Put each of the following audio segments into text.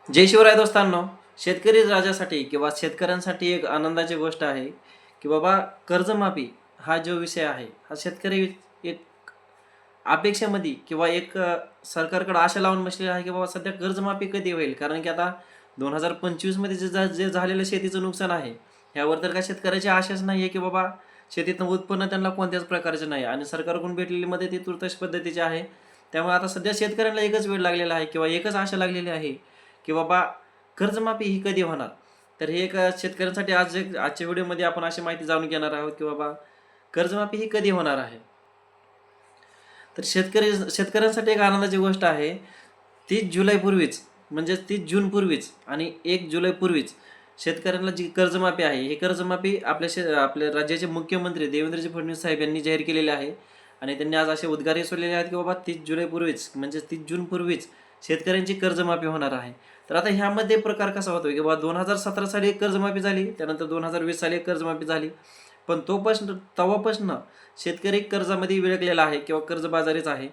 जय शिवराय दोस्तांनो. शेतकरी राजासाठी किंवा शेतकऱ्यांसाठी एक आनंदाची गोष्ट आहे की बाबा कर्जमाफी हा जो विषय आहे हा शेतकरी एक अपेक्षेमध्ये किंवा एक सरकारकडे आशा लावून बसलेला आहे की बाबा सध्या कर्जमाफी कधी होईल. कारण की आता 2025मध्ये जे झालेलं शेतीचं नुकसान आहे ह्यावर तर काय शेतकऱ्याची आशाच नाही आहे की बाबा शेतीतनं उत्पन्न त्यांना कोणत्याच प्रकारचे नाही आणि सरकारकडून भेटलेली मदत ही तुर्तास पद्धतीची आहे. त्यामुळे आता सध्या शेतकऱ्यांना एकच वेळ लागलेला आहे किंवा एकच आशा लागलेली आहे की बाबा कर्जमाफी ही कधी होणार. तर हे एक शेतकऱ्यांसाठी आजच्या व्हिडिओमध्ये आपण अशी माहिती जाणून घेणार आहोत की बाबा कर्जमाफी ही कधी होणार आहे. तर शेतकऱ्यांसाठी एक आनंदाची गोष्ट आहे. 30 जुलैपूर्वीच म्हणजे 30 जूनपूर्वीच आणि 1 जुलैपूर्वीच शेतकऱ्यांना जी कर्जमाफी आहे ही कर्जमाफी आपल्या राज्याचे मुख्यमंत्री देवेंद्रजी फडणवीस साहेब यांनी जाहीर केलेले आहे. आणि त्यांनी आज असे उद्गारही सोडलेले आहेत की बाबा 30 जुलैपूर्वीच म्हणजे 30 जूनपूर्वीच शेतकऱ्यांची कर्जमाफी होणार आहे. तर आता ह्यामध्ये प्रकार कसा होतो की बाबा 2017 साली एक कर्जमाफी झाली, त्यानंतर 2020 साली एक कर्जमाफी झाली. पण तेव्हापासून शेतकरी कर्जामध्ये विळकलेला आहे किंवा कर्जबाजारीच आहे.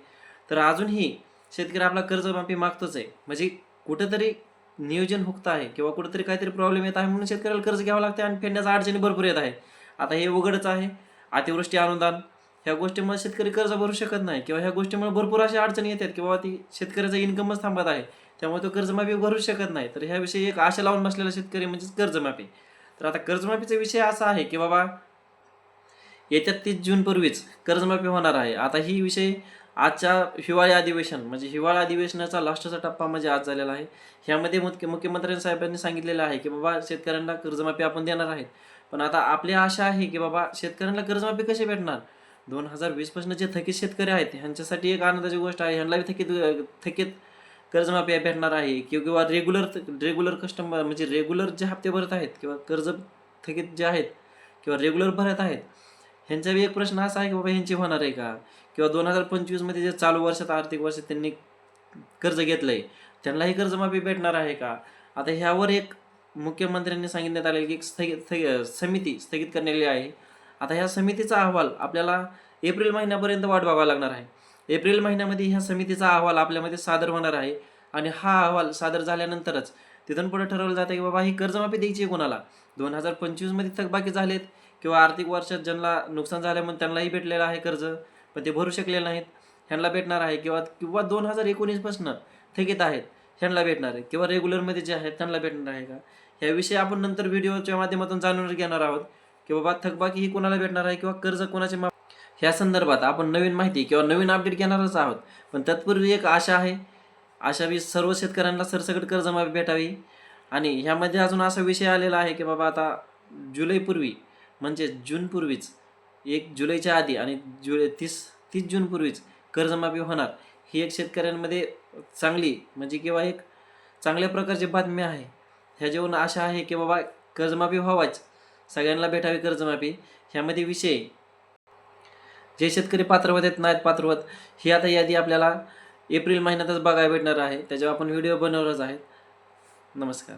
तर अजूनही शेतकरी आपला कर्जमाफी मागतोच आहे. म्हणजे कुठेतरी नियोजन हुकत आहे किंवा कुठेतरी काहीतरी प्रॉब्लेम येत आहे म्हणून शेतकऱ्याला कर्ज घ्यावं लागते आणि फेडण्याच्या अडचणी भरपूर येत आहे. आता हे उघडच आहे. अतिवृष्टी अनुदान ह्या गोष्टीमुळे शेतकरी कर्ज भरू शकत नाही किंवा ह्या गोष्टीमुळे भरपूर अशा अडचणी येतात की बाबा ती शेतकऱ्याचा इन्कमच थांबत आहे. त्यामुळे तो कर्जमाफी भरू शकत नाही. तर ह्याविषयी एक आशा लावून बसलेला शेतकरी म्हणजेच कर्जमाफी. तर आता कर्जमाफीचा विषय असा आहे की बाबा येत्या 30 जूनपूर्वीच कर्जमाफी होणार आहे. आता ही विषय आजच्या हिवाळी अधिवेशन म्हणजे हिवाळी अधिवेशनाचा लास्टचा टप्पा म्हणजे आज झालेला आहे. ह्यामध्ये मुख्यमंत्री साहेबांनी सांगितलेलं आहे की बाबा शेतकऱ्यांना कर्जमाफी आपण देणार आहेत. पण आता आपली आशा आहे की बाबा शेतकऱ्यांना कर्जमाफी कशी भेटणार. 2020 पासून जे थकीत शेतकरी आहेत ह्यांच्यासाठी एक आनंदाची गोष्ट आहे. ह्यांना थकीत कर्जमाफी भेटणार आहे किंवा रेग्युलर कस्टमर म्हणजे रेग्युलर जे हप्ते भरत आहेत किंवा कर्ज थकीत जे आहेत किंवा रेग्युलर भरत आहेत ह्यांचा एक प्रश्न असा आहे की बाबा ह्यांची होणार आहे का. किंवा 2025मध्ये जे चालू वर्षात आर्थिक वर्षात त्यांनी कर्ज घेतलंय त्यांनाही कर्जमाफी भेटणार आहे का. आता ह्यावर एक मुख्यमंत्र्यांनी सांगितण्यात आले की एक समिती स्थगित करण्यात आहे. आता ह्या समितीचा अहवाल आपल्याला एप्रिल महिन्यापर्यंत वाट बघावा लागणार आहे. एप्रिल महिन्यामध्ये ह्या समितीचा अहवाल आपल्यामध्ये सादर होणार आहे आणि हा अहवाल सादर झाल्यानंतरच तिथून पुढे ठरवलं जातं की बाबा ही कर्जमाफी द्यायची आहे कोणाला. 2025मध्ये थकबाकी झालेत किंवा आर्थिक वर्षात ज्यांना नुकसान झाल्यामुळे त्यांनाही भेटलेलं आहे कर्ज पण ते भरू शकलेले नाहीत ह्यांना भेटणार आहे किंवा किंवा 2019 थकीत आहेत ह्यांना भेटणार आहे किंवा रेग्युलरमध्ये जे आहेत त्यांना भेटणार आहे का. ह्याविषयी आपण नंतर व्हिडिओच्या माध्यमातून जाणून घेणार आहोत की बाबा थकबाकी ही कोणाला भेटणार आहे किंवा कर्ज कोणाचे ह्या संदर्भात आपण नवीन माहिती किंवा नवीन अपडेट घेणारच आहोत. पण तत्पूर्वी एक आशा आहे. आशा सर्व शेतकऱ्यांना सरसकट कर्जमाफी भेटावी. आणि ह्यामध्ये अजून असा विषय आलेला आहे की बाबा आता जुलैपूर्वी म्हणजे जूनपूर्वीच 1 जुलैच्या आधी आणि 30 जूनपूर्वीच कर्जमाफी होणार ही एक शेतकऱ्यांमध्ये चांगली म्हणजे किंवा एक चांगल्या प्रकारची बातमी आहे. ह्याच्यावरून आशा आहे की बाबा कर्जमाफी व्हावाच, सगळ्यांना भेटावी कर्जमाफी. ह्यामध्ये विषय जे शेतकरी पात्र होत आहेत नाहीत पात्र होत ही आता यादी आपल्याला एप्रिल महिन्यातच बघायला भेटणार आहे. त्याच्यावर आपण व्हिडिओ बनवलाच आहे. नमस्कार.